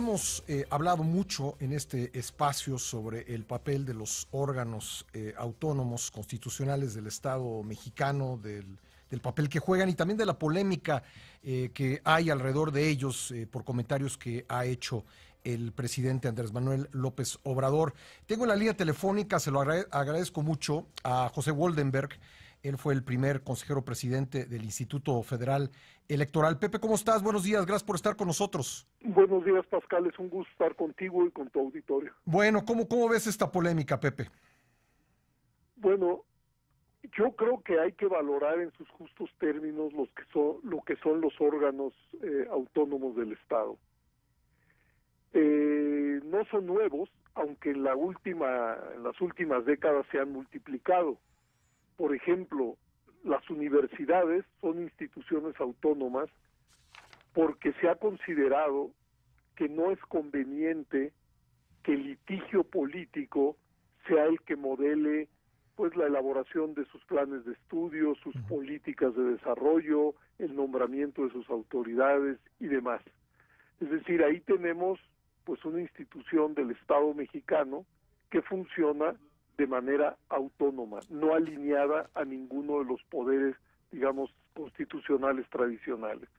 hemos hablado mucho en este espacio sobre el papel de los órganos autónomos constitucionales del Estado mexicano, del papel que juegan y también de la polémica que hay alrededor de ellos por comentarios que ha hecho el presidente Andrés Manuel López Obrador. Tengo en la línea telefónica, se lo agradezco mucho, a José Woldenberg. Él fue el primer consejero presidente del Instituto Federal Electoral. Pepe, ¿cómo estás? Buenos días, gracias por estar con nosotros. Buenos días, Pascal, es un gusto estar contigo y con tu auditorio. Bueno, ¿cómo ves esta polémica, Pepe? Bueno, yo creo que hay que valorar en sus justos términos lo que son los órganos autónomos del Estado. No son nuevos, aunque en las últimas décadas se han multiplicado. Por ejemplo, las universidades son instituciones autónomas porque se ha considerado que no es conveniente que el litigio político sea el que modele pues la elaboración de sus planes de estudio, sus políticas de desarrollo, el nombramiento de sus autoridades y demás. Es decir, ahí tenemos pues una institución del Estado mexicano que funciona de manera autónoma, no alineada a ninguno de los poderes, digamos, constitucionales tradicionales.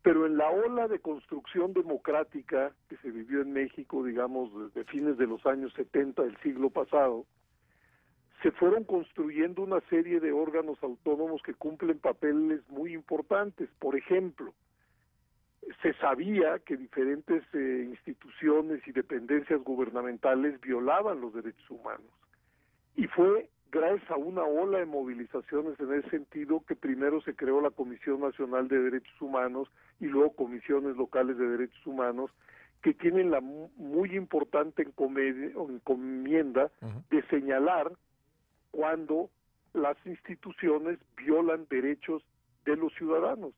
Pero en la ola de construcción democrática que se vivió en México, digamos, desde fines de los años 70 del siglo pasado, se fueron construyendo una serie de órganos autónomos que cumplen papeles muy importantes. Por ejemplo, se sabía que diferentes instituciones y dependencias gubernamentales violaban los derechos humanos. Y fue gracias a una ola de movilizaciones en ese sentido que primero se creó la Comisión Nacional de Derechos Humanos y luego comisiones locales de derechos humanos que tienen la muy importante encomienda de señalar cuando las instituciones violan derechos de los ciudadanos.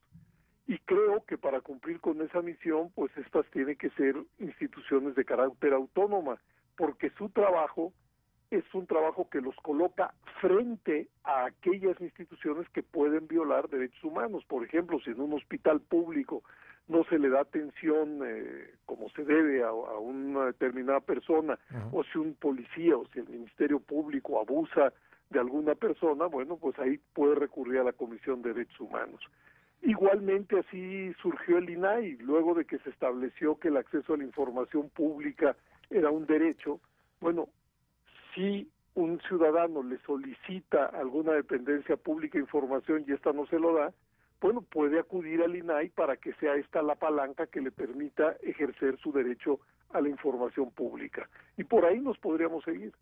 Y creo que para cumplir con esa misión, pues estas tienen que ser instituciones de carácter autónoma, porque su trabajo es un trabajo que los coloca frente a aquellas instituciones que pueden violar derechos humanos. Por ejemplo, si en un hospital público no se le da atención como se debe a una determinada persona, o si un policía o si el Ministerio Público abusa de alguna persona, bueno, pues ahí puede recurrir a la Comisión de Derechos Humanos. Igualmente así surgió el INAI, luego de que se estableció que el acceso a la información pública era un derecho. Bueno, si un ciudadano le solicita a alguna dependencia pública información y esta no se lo da, bueno, puede acudir al INAI para que sea esta la palanca que le permita ejercer su derecho a la información pública. Y por ahí nos podríamos seguir.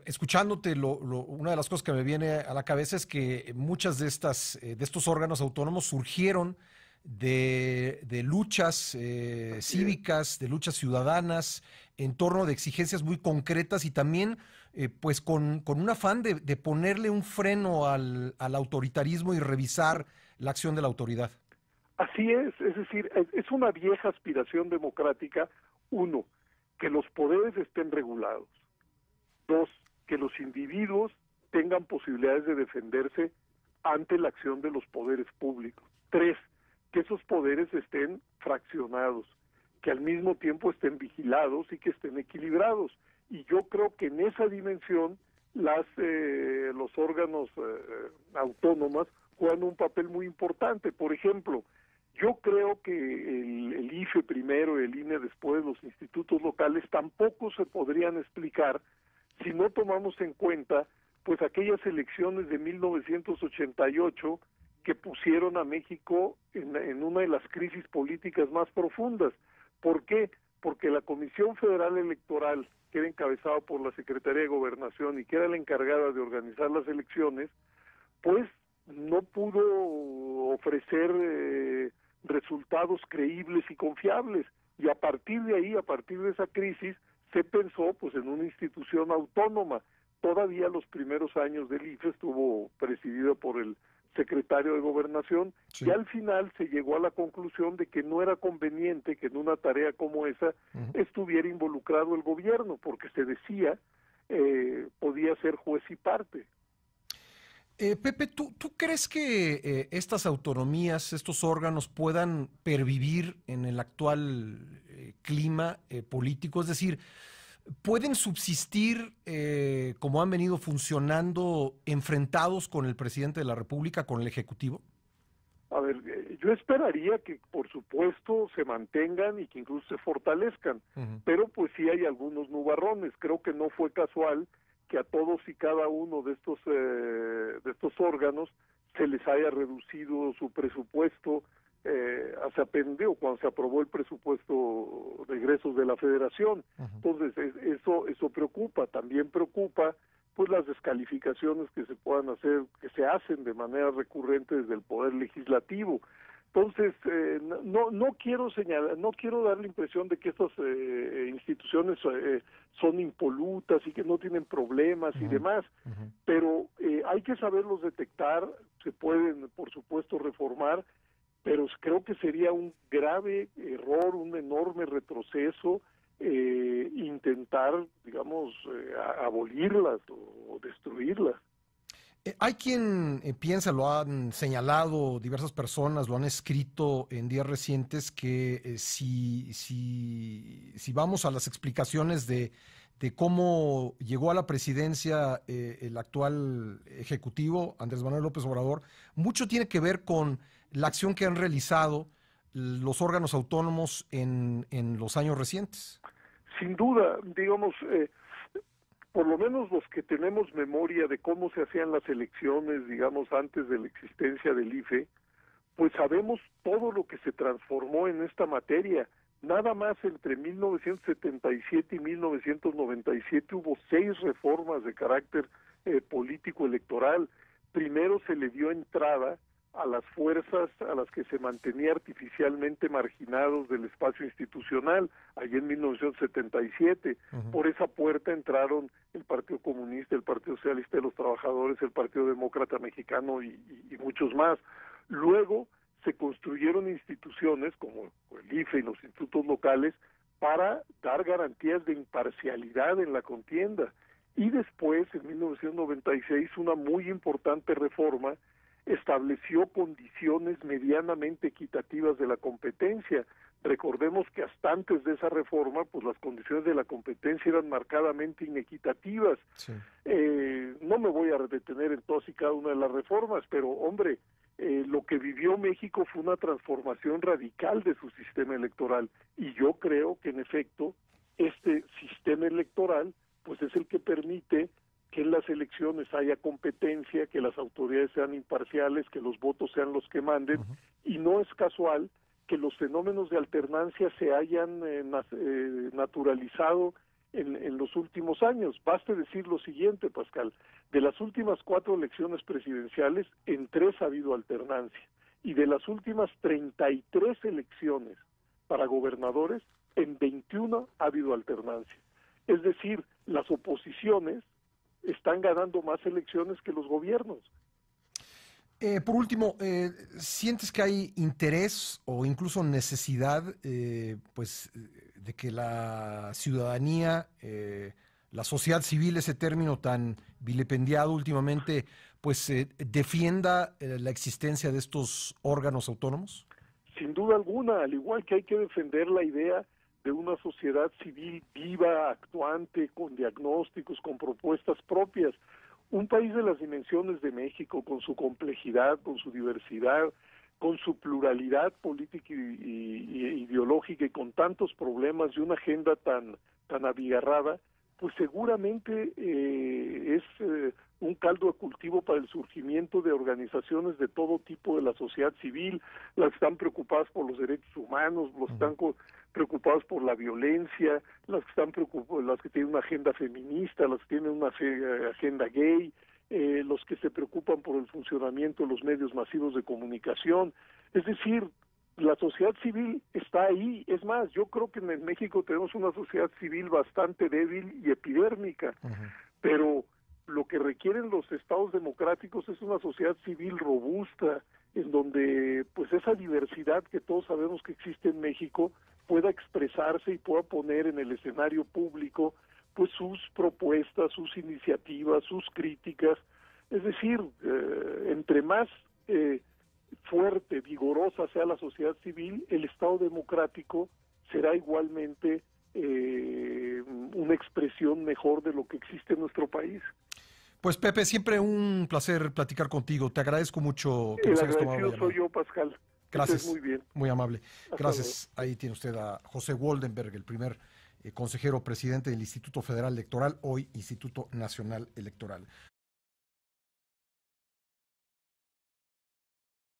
Escuchándote, una de las cosas que me viene a la cabeza es que muchas de estos órganos autónomos surgieron de luchas cívicas, de luchas ciudadanas, en torno de exigencias muy concretas y también pues con un afán de ponerle un freno al autoritarismo y revisar la acción de la autoridad. Así es decir, es una vieja aspiración democrática, uno, que los poderes estén regulados, dos, que los individuos tengan posibilidades de defenderse ante la acción de los poderes públicos, tres, que esos poderes estén fraccionados, que al mismo tiempo estén vigilados y que estén equilibrados. Y yo creo que en esa dimensión los órganos autónomos juegan un papel muy importante. Por ejemplo, yo creo que el IFE primero y el INE después, los institutos locales, tampoco se podrían explicar si no tomamos en cuenta pues aquellas elecciones de 1988 que pusieron a México en una de las crisis políticas más profundas. ¿Por qué? Porque la Comisión Federal Electoral, que era encabezada por la Secretaría de Gobernación y que era la encargada de organizar las elecciones, pues no pudo ofrecer resultados creíbles y confiables. Y a partir de ahí, a partir de esa crisis, se pensó pues en una institución autónoma. Todavía los primeros años del IFE estuvo presidido por el secretario de Gobernación, sí. Y al final se llegó a la conclusión de que no era conveniente que en una tarea como esa estuviera involucrado el gobierno, porque se decía podía ser juez y parte. Pepe, ¿tú crees que estas autonomías, estos órganos puedan pervivir en el actual clima político? Es decir, ¿pueden subsistir como han venido funcionando enfrentados con el presidente de la República, con el Ejecutivo? A ver, yo esperaría que por supuesto se mantengan y que incluso se fortalezcan, Ujú. pero pues sí hay algunos nubarrones. Creo que no fue casual que a todos y cada uno de estos órganos se les haya reducido su presupuesto hace apenas, cuando se aprobó el presupuesto de egresos de la Federación. Ujú. Entonces eso preocupa. También preocupa pues las descalificaciones que se puedan hacer, que se hacen de manera recurrente desde el Poder Legislativo. Entonces, no quiero señalar, no quiero dar la impresión de que estas instituciones son impolutas y que no tienen problemas y Ujú. demás, Ujú. pero hay que saberlos detectar, se pueden, por supuesto, reformar, pero creo que sería un grave error, un enorme retroceso intentar, digamos, abolirlas o destruirlas. Hay quien piensa, lo han señalado diversas personas, lo han escrito en días recientes, que si vamos a las explicaciones de cómo llegó a la presidencia el actual ejecutivo, Andrés Manuel López Obrador, mucho tiene que ver con la acción que han realizado los órganos autónomos en los años recientes. Sin duda, digamos, por lo menos los que tenemos memoria de cómo se hacían las elecciones, digamos, antes de la existencia del IFE, pues sabemos todo lo que se transformó en esta materia. Nada más entre 1977 y 1997 hubo 6 reformas de carácter político electoral. Primero se le dio entrada a las fuerzas a las que se mantenía artificialmente marginados del espacio institucional, allí en 1977. Ujú. Por esa puerta entraron el Partido Comunista, el Partido Socialista de los Trabajadores, el Partido Demócrata Mexicano y muchos más. Luego se construyeron instituciones como el IFE y los institutos locales para dar garantías de imparcialidad en la contienda. Y después, en 1996, una muy importante reforma estableció condiciones medianamente equitativas de la competencia. Recordemos que hasta antes de esa reforma, pues las condiciones de la competencia eran marcadamente inequitativas. Sí. No me voy a detener en todas y cada una de las reformas, pero hombre, lo que vivió México fue una transformación radical de su sistema electoral y yo creo que en efecto este sistema electoral pues es el que permite que en las elecciones haya competencia, que las autoridades sean imparciales, que los votos sean los que manden, Ujú. y no es casual que los fenómenos de alternancia se hayan naturalizado en los últimos años. Baste decir lo siguiente, Pascal, de las últimas 4 elecciones presidenciales, en 3 ha habido alternancia, y de las últimas 33 elecciones para gobernadores, en 21 ha habido alternancia. Es decir, las oposiciones están ganando más elecciones que los gobiernos. Por último, ¿sientes que hay interés o incluso necesidad, de que la ciudadanía, la sociedad civil, ese término tan vilipendiado últimamente, pues defienda la existencia de estos órganos autónomos? Sin duda alguna, al igual que hay que defender la idea de una sociedad civil viva, actuante, con diagnósticos, con propuestas propias. Un país de las dimensiones de México, con su complejidad, con su diversidad, con su pluralidad política y ideológica y con tantos problemas y una agenda tan abigarrada, pues seguramente es un caldo de cultivo para el surgimiento de organizaciones de todo tipo de la sociedad civil, las que están preocupadas por los derechos humanos, los que están preocupados por la violencia, las que están preocupadas, las que tienen una agenda feminista, las que tienen una agenda gay, los que se preocupan por el funcionamiento de los medios masivos de comunicación. Es decir, la sociedad civil está ahí. Es más, yo creo que en México tenemos una sociedad civil bastante débil y epidérmica, pero lo que requieren los estados democráticos es una sociedad civil robusta, en donde pues esa diversidad que todos sabemos que existe en México pueda expresarse y pueda poner en el escenario público pues sus propuestas, sus iniciativas, sus críticas, Es decir, entre más fuerte, vigorosa sea la sociedad civil, el Estado democrático será igualmente una expresión mejor de lo que existe en nuestro país. Pues Pepe, siempre un placer platicar contigo. Te agradezco mucho que El nos hayas tomado la agradecido llamada. soy yo, Pascal. Gracias. Muy bien. Muy amable. Hasta Gracias. luego. Ahí tiene usted a José Woldenberg, el primer consejero presidente del Instituto Federal Electoral, hoy Instituto Nacional Electoral.